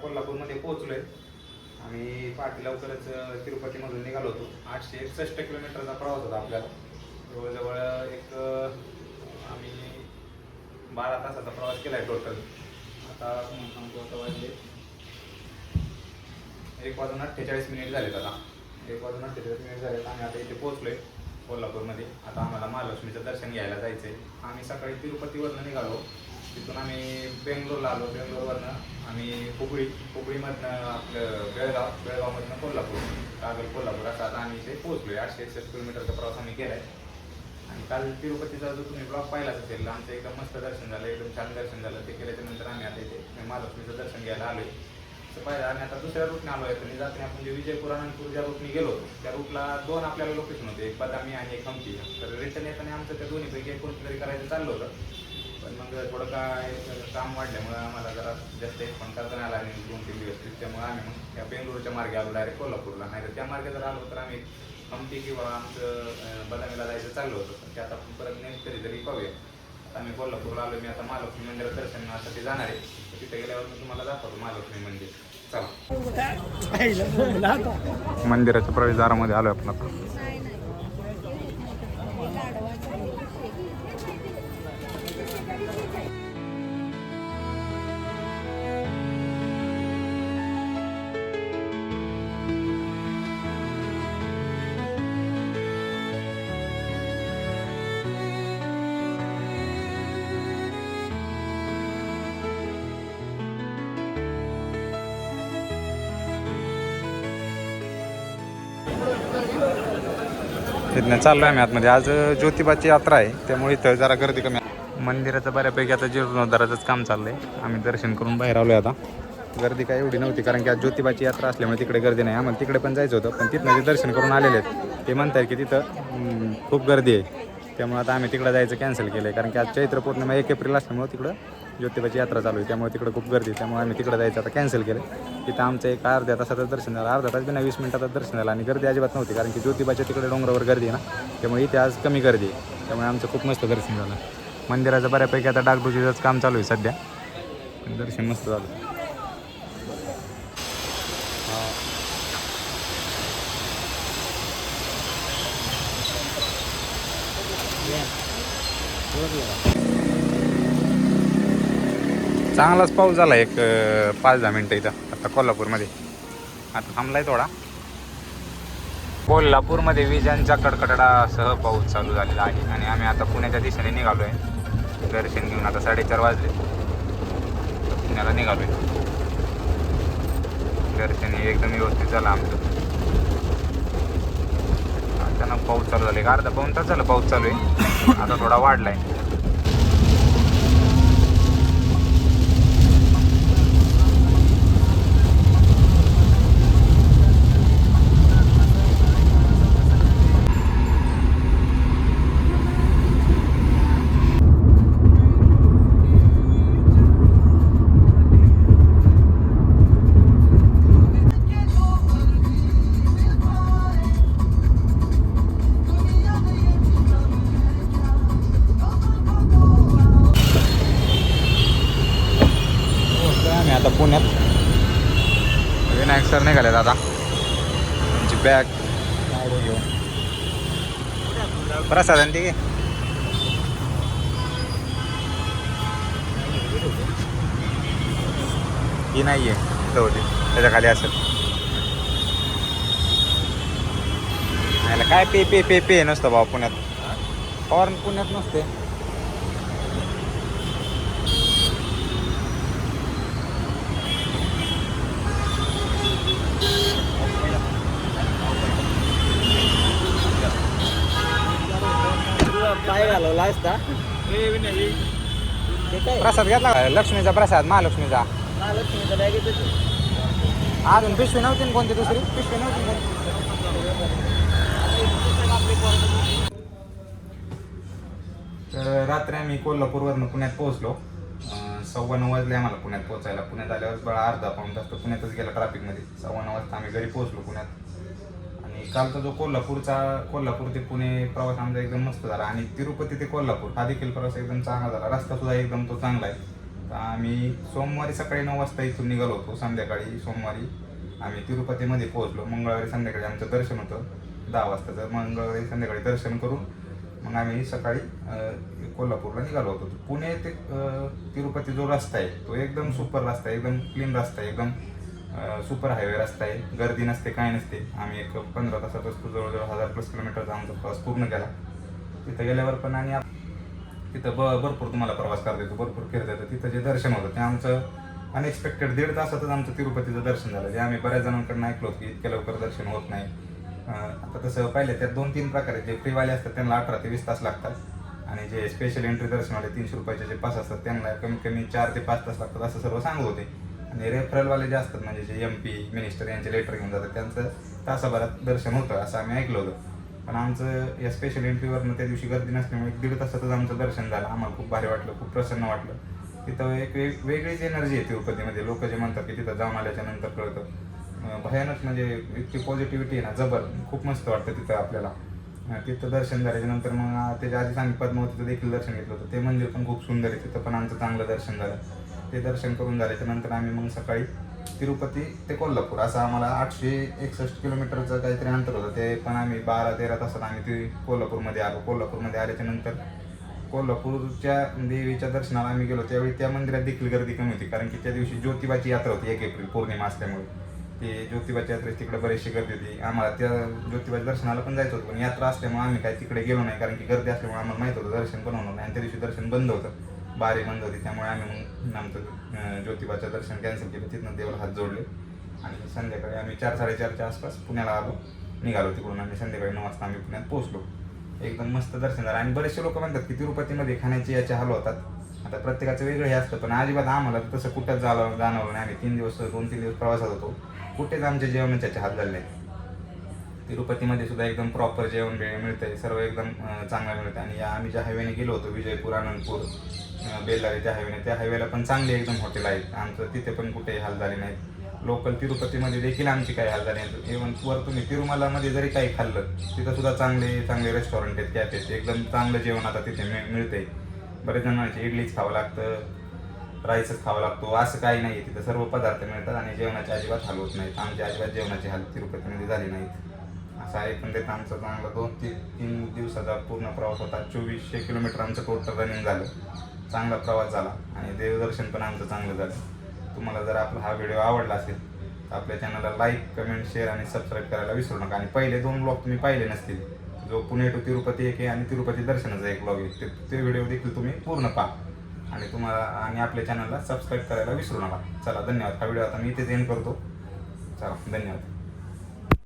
कोल्हापूरमध्ये पोहोचलो आहे. आम्ही पहाटे लवकरच तिरुपतीमधून निघालो होतो. 861 किलोमीटरचा प्रवास होता आपल्याला. जवळजवळ एक आम्ही 12 तासाचा प्रवास केला आहे टोटल. आता सांगतो आता वाजले 1:48 झालेत. आता 1:48 झालेत. आम्ही आता इथे पोहोचलो आहे कोल्हापूरमध्ये. आता आम्हाला महालक्ष्मीचं दर्शन घ्यायला जायचं आहे. आम्ही सकाळी तिरुपतीवरनं निघालो. तिथून आम्ही बेंगलोरला आलो. बेंगलोरवरनं आम्ही हुबळीमधनं आपलं बेळगावमधनं कोल्हापूर असं आता आम्ही इथे पोहोचलो आहे. 861 किलोमीटरचा प्रवास आम्ही केला आहे. आणि काल तिरुपतीचा जो तुम्ही ब्लॉग पाहिलाच असेल, आमचं एकदम मस्त दर्शन झालं, एकदम छान दर्शन झालं. ते केल्याच्यानंतर आम्ही आता इथे महालक्ष्मीचं दर्शन घ्यायला आलो आहे. पाहिजे आणि आता दुसऱ्या रूटने आलो आहे. तर जाताना आपण जे विजयपूर अनंतपूर ज्या रूटने गेलो होतो त्या रूटला 2 आपल्याला लोकेशन होते, एक बदामी आणि एक हम्पी. तर रिटर्न येताना आमचं त्या दोन्हीपैकी कोणतरी करायचं चाललं होतं. पण मग थोडं काय काम वाढल्यामुळे आम्हाला जरा जास्त एक पण करता आला नाही 2-3 दिवस. त्यामुळे आम्ही मग त्या बेंगलोरच्या मार्गे आलो डायरेक्ट कोल्हापूरला. नाही तर त्या मार्गे जर आलो तर आम्ही हम्पी किंवा आमचं बदामीला जायचं चाललं होतं. पण ते आता परत नेक्स्ट कधीतरी पाहूया. आता आम्ही कोल्हापूरला आलो. मी आता महालक्ष्मी मंदिरात दर्शनासाठी जाणार आहे. तिथे गेल्यावर मी तुम्हाला दाखवतो महालक्ष्मी मंदिर. चला, मंदिराच्या प्रवेशद्वारामध्ये आलो आपण आता. तिथनं चाललो आहे आम्ही आतमध्ये. आज ज्योतिबाची यात्रा आहे त्यामुळे इथं जरा गर्दी कमी आहे. मंदिराचं बऱ्यापैकी आता जीर्णोद्धाराचंच काम चाललं आहे. आम्ही दर्शन करून बाहेर आलो आहे. आता गर्दी काय एवढी नव्हती कारण की आज ज्योतिबाची यात्रा असल्यामुळे तिकडे गर्दी नाही. आम्हाला तिकडे पण जायचं होतं, पण तिथनं जे दर्शन करून आलेले आहेत ते म्हणतात की तिथं खूप गर्दी आहे. त्यामुळे आता आम्ही तिकडं जायचं कॅन्सल केलं आहे कारण की आज चैत्र पौर्णिमा 1 एप्रिल असल्यामुळे तिकडं ज्योतिबाची यात्रा चालू आहे. त्यामुळे तिकडं खूप गर्दी आहे. त्यामुळे आम्ही तिकडं जायचं आता कॅन्सल केलं. तिथं आमचं एक अर्ध्या तासातच दर्शन झालं. अर्धा तास बी नाही, 20 मिनिटातच दर्शन झालं. आणि गर्दी अजिबात नव्हती कारण की ज्योतिबाच्या तिकडे डोंगरावर गर्दी आहे ना, त्यामुळे इथे आज कमी गर्दी आहे. त्यामुळे आमचं खूप मस्त दर्शन झालं. मंदिराचं बऱ्यापैकी आता डागडुजीचंच काम चालू आहे सध्या. दर्शन मस्त झालं. चांगलाच पाऊस झाला एक 5-10 मिनटं इथं आता कोल्हापूरमध्ये. आता थांबलाय थोडा. कोल्हापूरमध्ये विजांच्या कडकडाटासह पाऊस चालू झालेला आहे. आणि आम्ही आता पुण्याच्या दिशेने निघालो आहे दर्शन घेऊन. आता 4:30 वाजले. पुण्याला निघालो आहे. दर्शन हे एकदम व्यवस्थित झालं आमचं. अचानक पाऊस चालू झाला. 1/2-पाऊण तास झालं पाऊस चालू आहे. आता थोडा वाढला आहे. आता पुण्यात विनायक सर निघाले दादा. त्यांची बॅग घेऊन प्रसाद आणि ठीक आहे. ही नाही आहे इथं होती, त्याच्या खाली असेल. काय पे पे पे पे नसतं भाऊ पुण्यात. हॉर्न पुण्यात नसते. काय घालवला असता प्रसाद घेतला लक्ष्मीचा प्रसाद महालक्ष्मीचा. अजून पिशवी नव्हती ना कोणती दुसरी पिशवी नव्हती. तर रात्री आम्ही कोल्हापूरवरनं पुण्यात पोहोचलो. 9:15 वाजले आम्हाला पुण्यात पोहोचायला. पुण्यात आल्यावर बळा अर्धा-पाऊण तास तर पुण्यातच गेला ट्रॅफिकमध्ये. 9:15 वाजता आम्ही घरी पोहोचलो पुण्यात. आणि कालचा जो कोल्हापूर ते पुणे प्रवास आमचा एकदम मस्त झाला. आणि तिरुपती ते कोल्हापूर हा देखील प्रवास एकदम चांगला झाला. रस्ता सुद्धा एकदम तो चांगला आहे. तर आम्ही सोमवारी सकाळी 9 वाजता इथून निघालो होतो. संध्याकाळी सोमवारी आम्ही तिरुपतीमध्ये पोहोचलो. मंगळवारी संध्याकाळी आमचं दर्शन होतं 10 वाजताचं. मंगळवारी संध्याकाळी दर्शन करून मग आम्ही सकाळी कोल्हापूरला निघालो होतो. पुणे ते तिरुपती जो रस्ता आहे तो एकदम सुपर रस्ता आहे, एकदम क्लीन रस्ता आहे, एकदम सुपर हायवे रस्ता आहे. गर्दी नसते, काय नसते. आम्ही एक 15 तासात असतो, जवळजवळ 1000+ किलोमीटरचा आमचा प्रवास पूर्ण केला. तिथं गेल्यावर पण आणि तिथं भरपूर तुम्हाला प्रवास करता येतो, भरपूर फिरता येतं. तिथं जे दर्शन होतं ते आमचं अनएक्सपेक्टेड 1.5 तासातच आमचं तिरुपतीचं दर्शन झालं. जे आम्ही बऱ्याच जणांकडून ऐकलो की इतक्या लवकर दर्शन होत नाही. आता तसं पाहिलं त्यात 2-3 प्रकार आहेत. जे फ्रीवाले असतात त्यांना 18 ते 20 तास लागतात आणि जे स्पेशल एंट्री दर्शनवाले 300 रुपयाचे जे पास असतात त्यांना कमीत कमी 4 ते 5 तास लागतात असं सर्व सांगत होते. आणि रेफरलवाले जे असतात म्हणजे जे MP मिनिस्टर यांचे लेटर घेऊन जातात त्यांचं तासाभरात दर्शन होतं असं आम्ही ऐकलं होतं. पण आमचं या स्पेशल एंट्रीवरनं त्या दिवशी गर्दी नसल्यामुळे 1-1.5 तासातच आमचं दर्शन झालं. आम्हाला खूप भारी वाटलं, खूप प्रसन्न वाटलं. तिथं एक वेगळीच एनर्जी आहे तिरुपतीमध्ये. लोक जे म्हणतात की तिथं जाऊन आल्याच्या नंतर कळतं, भयानक म्हणजे इतकी पॉझिटिव्हिटी आहे ना, जबर. खूप मस्त वाटतं तिथं आपल्याला. तिथं दर्शन झाल्याच्या नंतर मग त्याच्या आधी आम्ही पद्मावतीचं देखील दर्शन घेतलं होतं. ते मंदिर पण खूप सुंदर आहे, तिथं पण आमचं चांगलं दर्शन झालं. ते दर्शन करून झाल्याच्या नंतर आम्ही मग सकाळी तिरुपती ते कोल्हापूर असं आम्हाला 861 किलोमीटरचं काहीतरी अंतर होतं. ते पण आम्ही 12-13 तासात आम्ही ते कोल्हापूरमध्ये आलो. कोल्हापूरमध्ये आल्याच्या नंतर कोल्हापूरच्या देवीच्या दर्शनाला आम्ही गेलो. त्यावेळी त्या मंदिरात देखील गर्दी कमी होती, कारण की त्या दिवशी ज्योतिबाची यात्रा होती. 1 एप्रिल पौर्णिमा असल्यामुळे ते ज्योतिबाच्या यात्रेस तिकडे बरीचशी गर्दी होती. आम्हाला त्या ज्योतिबाच्या दर्शनाला पण जायचं होतं, पण यात्रा असल्यामुळे आम्ही काही तिकडे गेलो नाही, कारण की गर्दी असल्यामुळे आम्हाला माहीत होतं दर्शन पण होणार नाही. आणि त्या दिवशी दर्शन बंद होतं, बारी बंद होती. त्यामुळे आम्ही मग आमचं ज्योतिबाचं दर्शन कॅन्सल केलं. तिथनं देवाला हात जोडले आणि संध्याकाळी आम्ही 4-4:30च्या आसपास पुण्याला निघालो. तिकडून आम्ही संध्याकाळी 9 वाजता आम्ही पुण्यात पोहोचलो. एकदम मस्त दर्शन झालं. आणि बरेचसे लोक म्हणतात की तिरुपतीमध्ये खाण्याचे याचे हाल होतात. आता प्रत्येकाचं वेगळं हे असतं, पण अजिबात आम्हाला तसं कुठंच जाणवलं नाही. आम्ही 2-3 दिवस प्रवासात होतो, कुठेच आमच्या जेवणाचे हाल झाले नाहीत. तिरुपतीमध्ये सुद्धा एकदम प्रॉपर जेवण मिळतंय, सर्व एकदम चांगलं मिळतं. आणि आम्ही ज्या हायवेने गेलो होतो, विजयपूर, आनंदपूर, बेल्लारी, त्या हायवेने, त्या हायवेला पण चांगले एकदम हॉटेल आहेत. आमचं तिथे पण कुठेही हाल झाले नाहीत. लोकल तिरुपतीमध्ये देखील आमची काही हाल झाली नाही. इव्हन वर तुम्ही तिरुमलामध्ये जरी काही खाल्लं, तिथं सुद्धा चांगले रेस्टॉरंट आहेत, कॅफे आहेत. एकदम चांगलं जेवण आता तिथे मिळतंय. बरेच जणांचे इडलीच खावं लागतं, राईसच खावं लागतो, असं काही नाही. तिथं सर्व पदार्थ मिळतात आणि जेवणाचे अजिबात हाल होत नाहीत. आमची अजिबात जेवणाची हाल तिरुपतीमध्ये झाली नाहीत. असा एकंदरीत आमचा चांगला 2-3 दिवसाचा पूर्ण प्रवास होता. 2400 किलोमीटर आमचं टोटल रनिंग झालं. चांगला प्रवास झाला आणि देवदर्शन पण आमचं चांगलं झालं. तुम्हाला जर आपला हा व्हिडिओ आवडला असेल तर आपल्या चॅनलला लाईक, कमेंट, शेअर आणि सबस्क्राईब करायला विसरू नका. आणि पहिले 2 ब्लॉग तुम्ही पाहिले नसतील, जो पुणे टू तिरुपती एक आहे आणि तिरुपती दर्शनाचा एक ब्लॉग आहे, ते व्हिडिओ देखील तुम्ही पूर्ण पहा आणि आपल्या चॅनलला सबस्क्राईब करायला विसरू नका. चला, धन्यवाद. हा व्हिडिओ आता मी इथेच एंड करतो. चला, धन्यवाद.